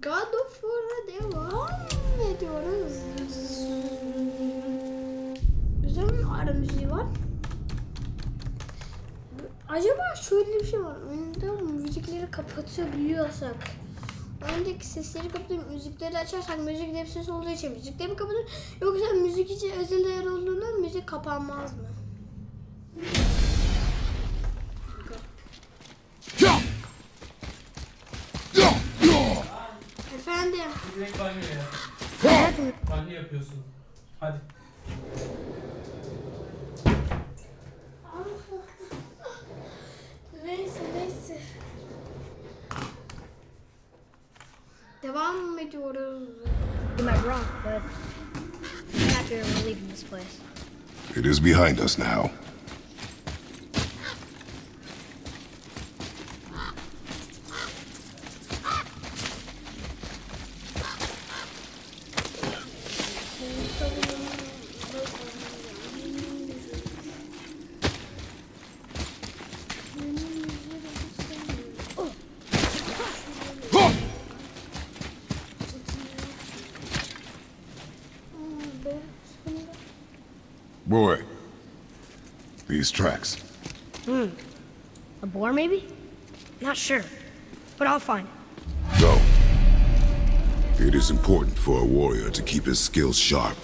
God of War'a devam ediyoruz. Güzel bir ara müziği var. Acaba şöyle bir şey var. Oyunda müzikleri kapatabiliyorsak. Oyundaki sesleri kapatıp müzikleri açarsak müzik de bir ses olduğu için müzikleri mi kapatır? Yoksa müzik için özel ayar olduğunda müzik kapanmaz mı? Efendim. Direkt banyo ya. Banyo yapıyorsun. Hadi. Neyse. Devam ediyoruz. You might be wrong, but I'm happy we're leaving this place. It is behind us now. Boy, these tracks. A boar, maybe? Not sure, but I'll find it. Go. It is important for a warrior to keep his skills sharp.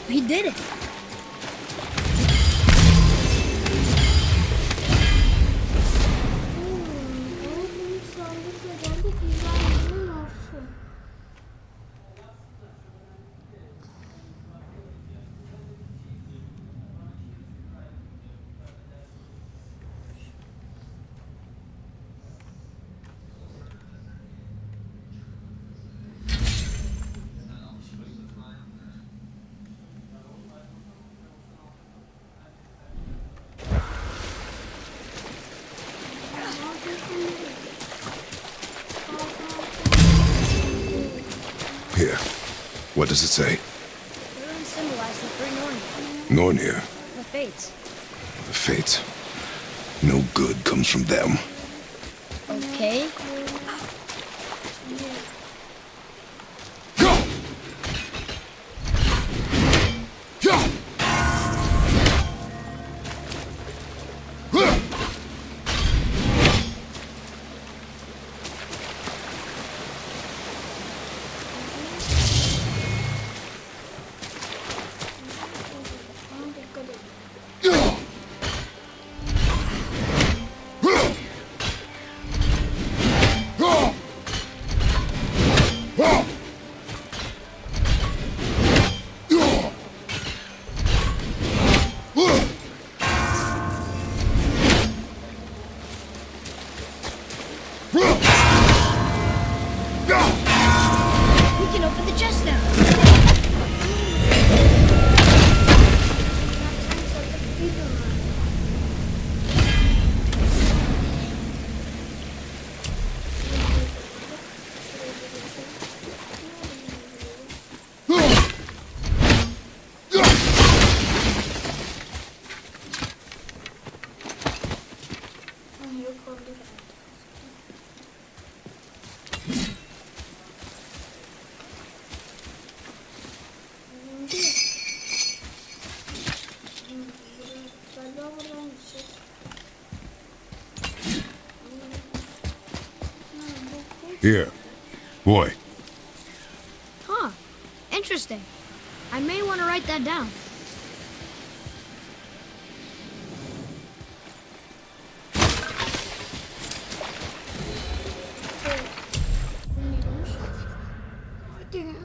He did it. Here. What does it say? The ruins symbolize the three Nornir. Nornir. The Fates. The Fates. No good comes from them. Okay. Here. Boy. Huh. Interesting. I may want to write that down. Neymiş? Hadi.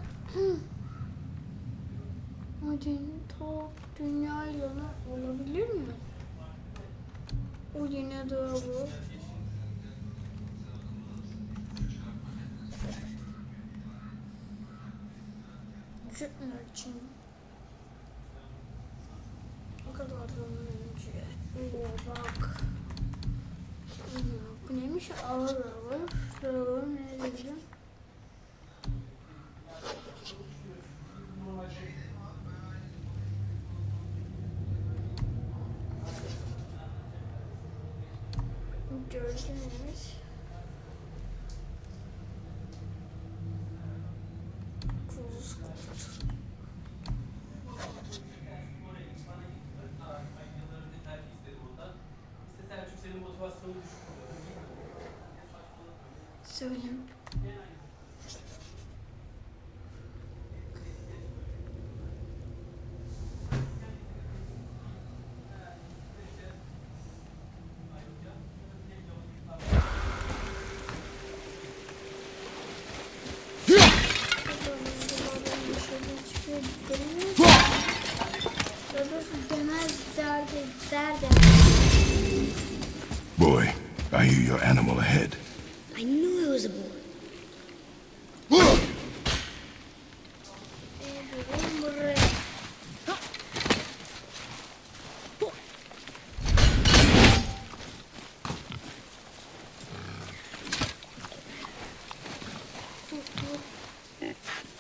Hadi top dünyayla olabilir mi? O yine doğru. Küçükler için. O kadar zaman önce. Oo bak. Bu neymiş? Ağır ağır. Şuraları ne diyeceğim? Gördünüz. Kuz kurt. Söyleyeyim. Boy, I hear your animal ahead. I knew it was a boar.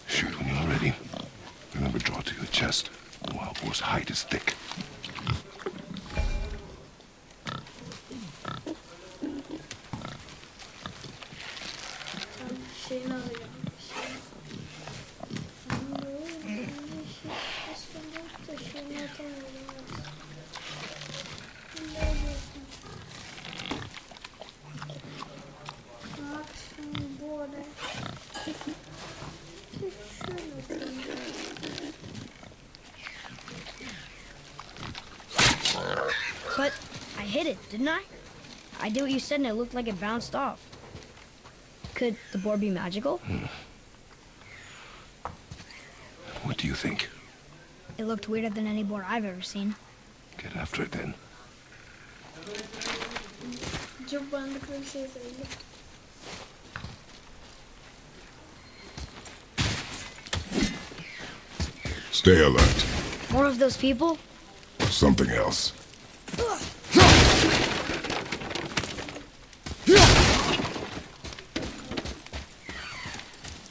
Shoot when you're ready. Remember, draw to your chest. Wild boar's hide is thick. Şeyini alacağım. Şeyini atamıyorum. Bak şimdi bu arada. But I hit it, didn't I? I did what you said and it looked like it bounced off. Could the boar be magical? What do you think? It looked weirder than any boar I've ever seen. Get after it then. Çok bandıklı bir şey söyleyeyim. Stay alert. More of those people? Something else.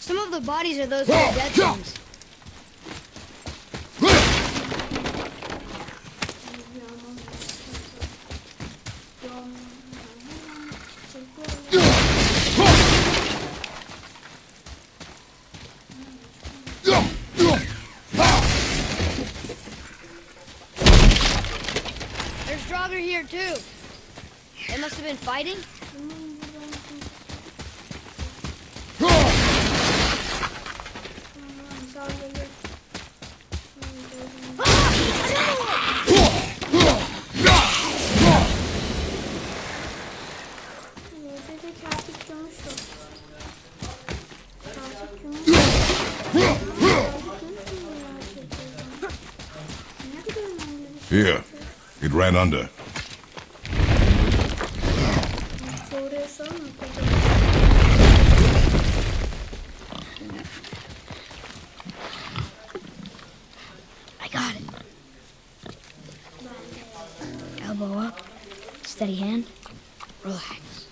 Some of the bodies are those little dead things. There's Draugr here too. They must have been fighting. Here. It ran under. I got it. Elbow up, steady hand, relax.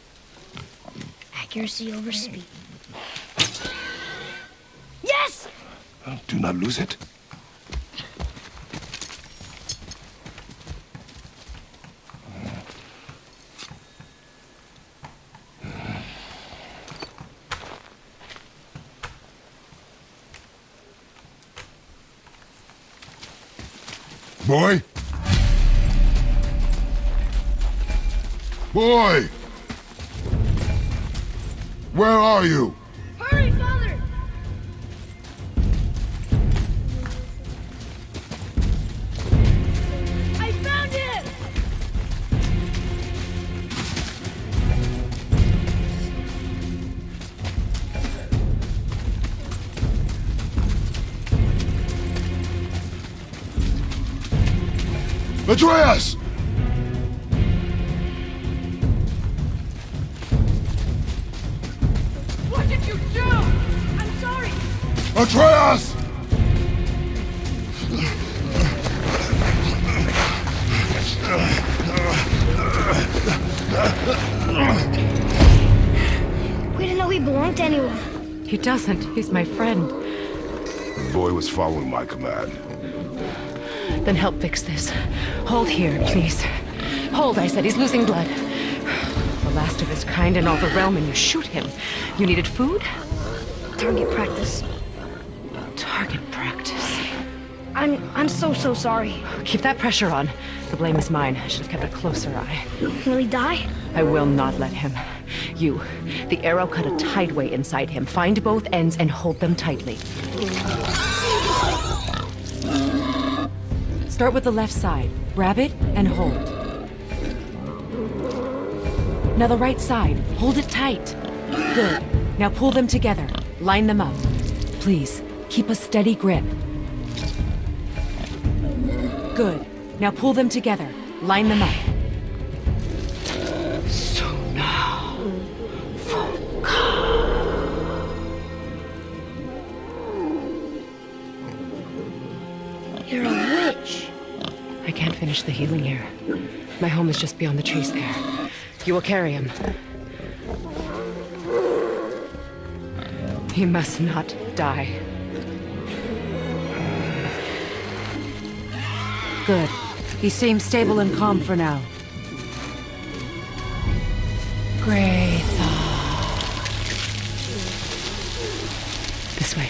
Accuracy over speed. Yes! Do not lose it. Boy? Boy! Where are you? Hurry, Father! I found him! Atreus! What did you do? I'm sorry. Atreus! We didn't know he belonged to anyone. He doesn't. He's my friend. The boy was following my command. Then help fix this. Hold here, please. Hold, I said. He's losing blood. The last of his kind in all the realm, and you shoot him. You needed food? Target practice. Target practice. I'm so sorry. Keep that pressure on. The blame is mine. I should have kept a closer eye. Will he die? I will not let him. You, the arrow cut a tideway inside him. Find both ends and hold them tightly. Start with the left side. Grab it and hold. Now the right side. Hold it tight. Good. Now pull them together. Line them up. Please, keep a steady grip. Good. Now pull them together. Line them up. So now, You're a witch. I can't finish the healing here. My home is just beyond the trees there. You will carry him. He must not die. Good. He seems stable and calm for now. Great thought. This way.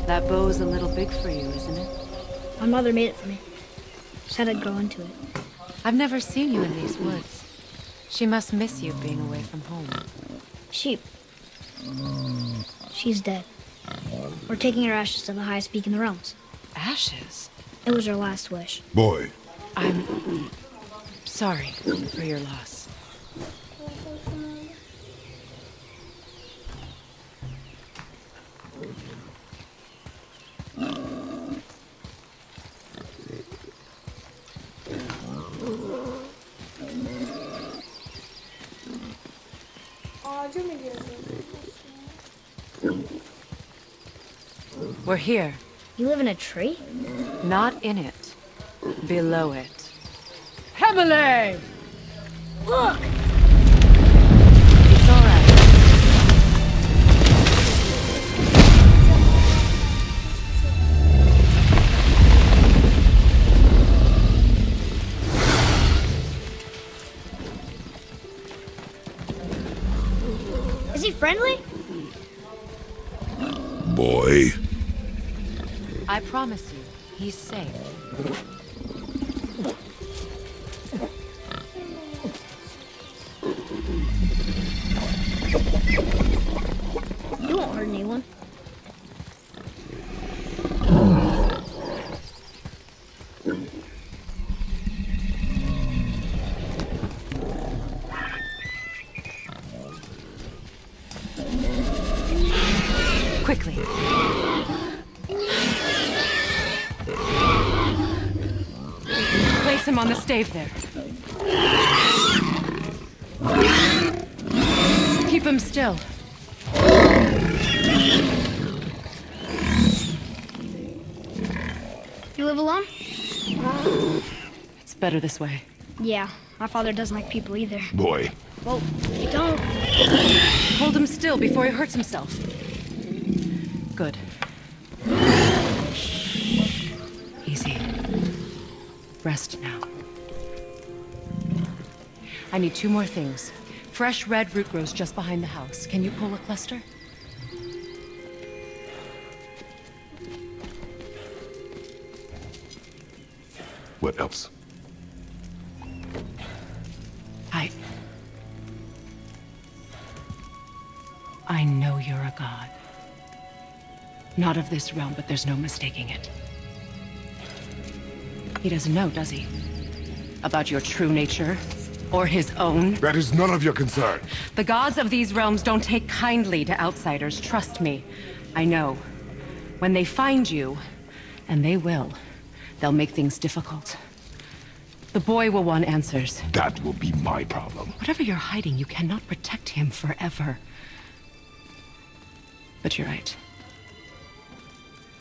That bow's a little big for you, isn't it? My mother made it for me. Said I'd grow into it. I've never seen you in these woods. She must miss you being away from home. She's dead. We're taking her ashes to the highest peak in the realms. Ashes? It was her last wish. Boy, I'm sorry for your loss. Ağaca mı girdin? We're here. You live in a tree? Not in it. Below it. Emily! Look! It's all right. Is he friendly? boy. I promise you, he's safe. You won't hurt anyone. Quickly. Place him on the stave there. Keep him still. You live alone? It's better this way. Yeah, my father doesn't like people either. Boy, Whoa, don't. Hold him still before he hurts himself. Good. Easy. Rest now. I need 2 more things. Fresh red root grows just behind the house. Can you pull a cluster? What else? I know you're a god. Not of this realm, but there's no mistaking it. He doesn't know, does he? About your true nature? Or his own? That is none of your concern. The gods of these realms don't take kindly to outsiders, trust me. I know. When they find you, and they will, they'll make things difficult. The boy will want answers. That will be my problem. Whatever you're hiding, you cannot protect him forever. But you're right.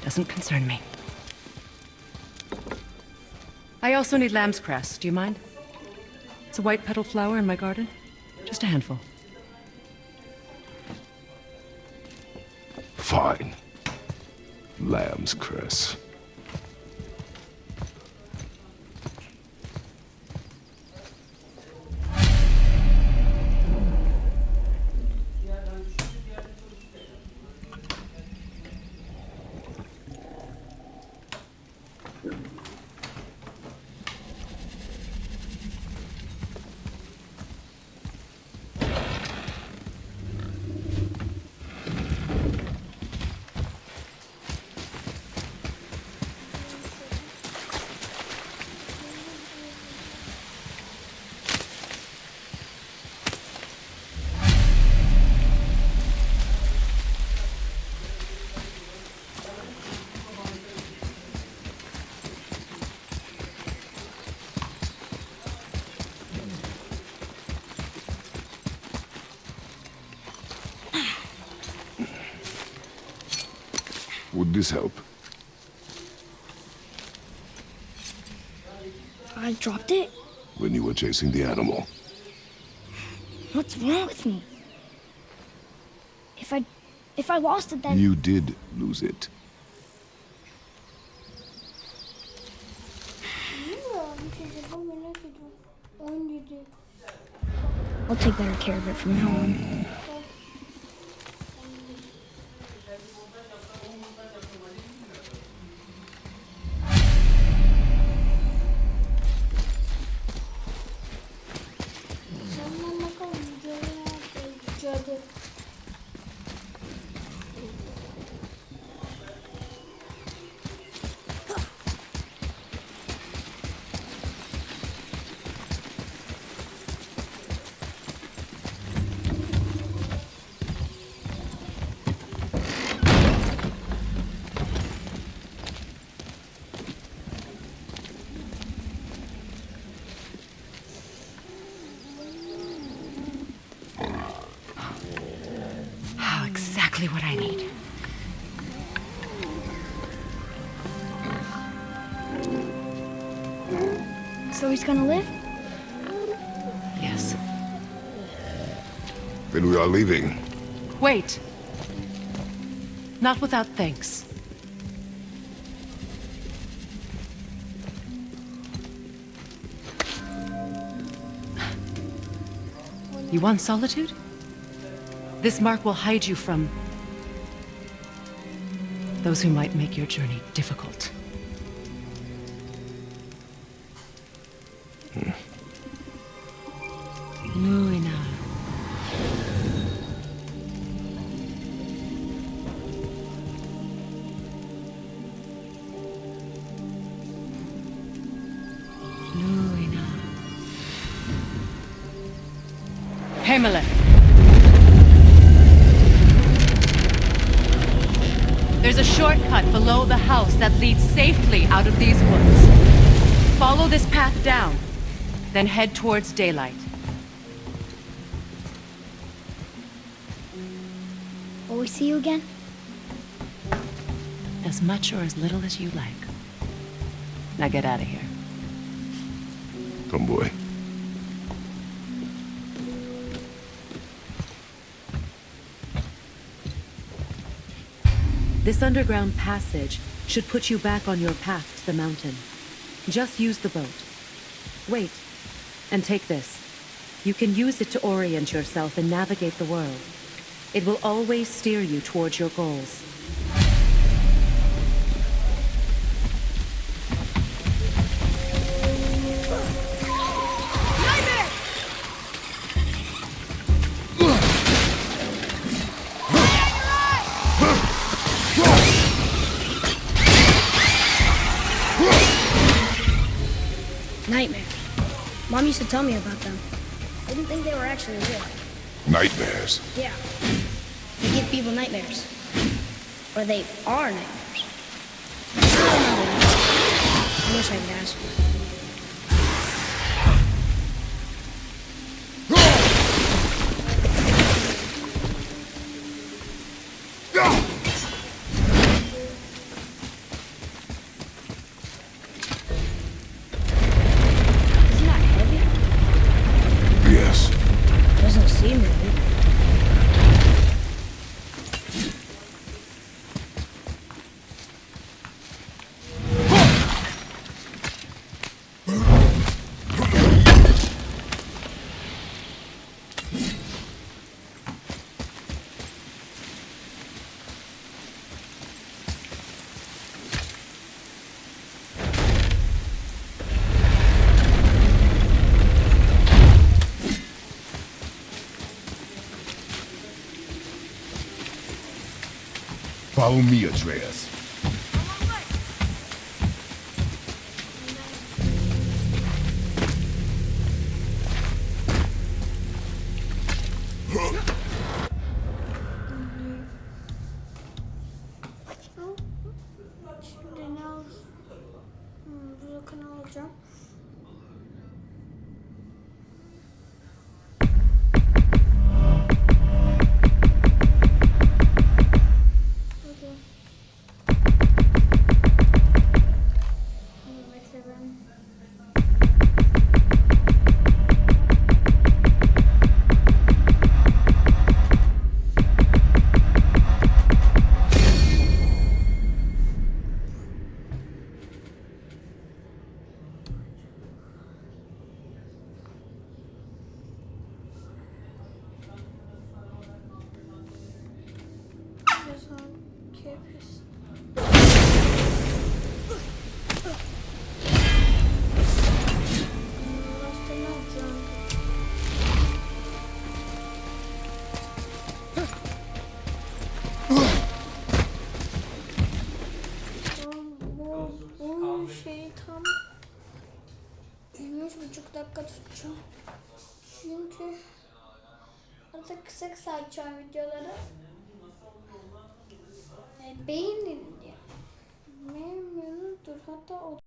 Doesn't concern me. I also need lamb's cress. Do you mind? It's a white petal flower in my garden. Just a handful. Fine. Lamb's cress. Would this help? I dropped it? When you were chasing the animal. What's wrong with me? If I lost it, then... You did lose it. I'll take better care of it from now on. Exactly what I need. So he's gonna live? Yes. Then we are leaving. Wait. Not without thanks. You want solitude? This mark will hide you from those who might make your journey difficult. Nuina. Nuina. Himalaya. There's a shortcut below the house that leads safely out of these woods. Follow this path down, then head towards daylight. Will we see you again? As much or as little as you like. Now get out of here. Come, boy. This underground passage should put you back on your path to the mountain. Just use the boat. Wait, and take this. You can use it to orient yourself and navigate the world. It will always steer you towards your goals. Nightmares. Mom used to tell me about them. I didn't think they were actually real. Nightmares. Yeah. They give people nightmares. Or they are nightmares. I don't remember. I wish I could ask her. Isn't that heavy? Yes. Doesn't seem heavy. Follow me, Atreus. Şimdi ne al? Bu yakını alacağım. Hadi. Bekle ben. Birazdan kepis. Başka ne yapacağım? Bu şeyi tam 3,5 dakika tutacağım. Çünkü artık kısa kısa açacağım videoları. Beğenin diye. Beğenmiyordur hatta o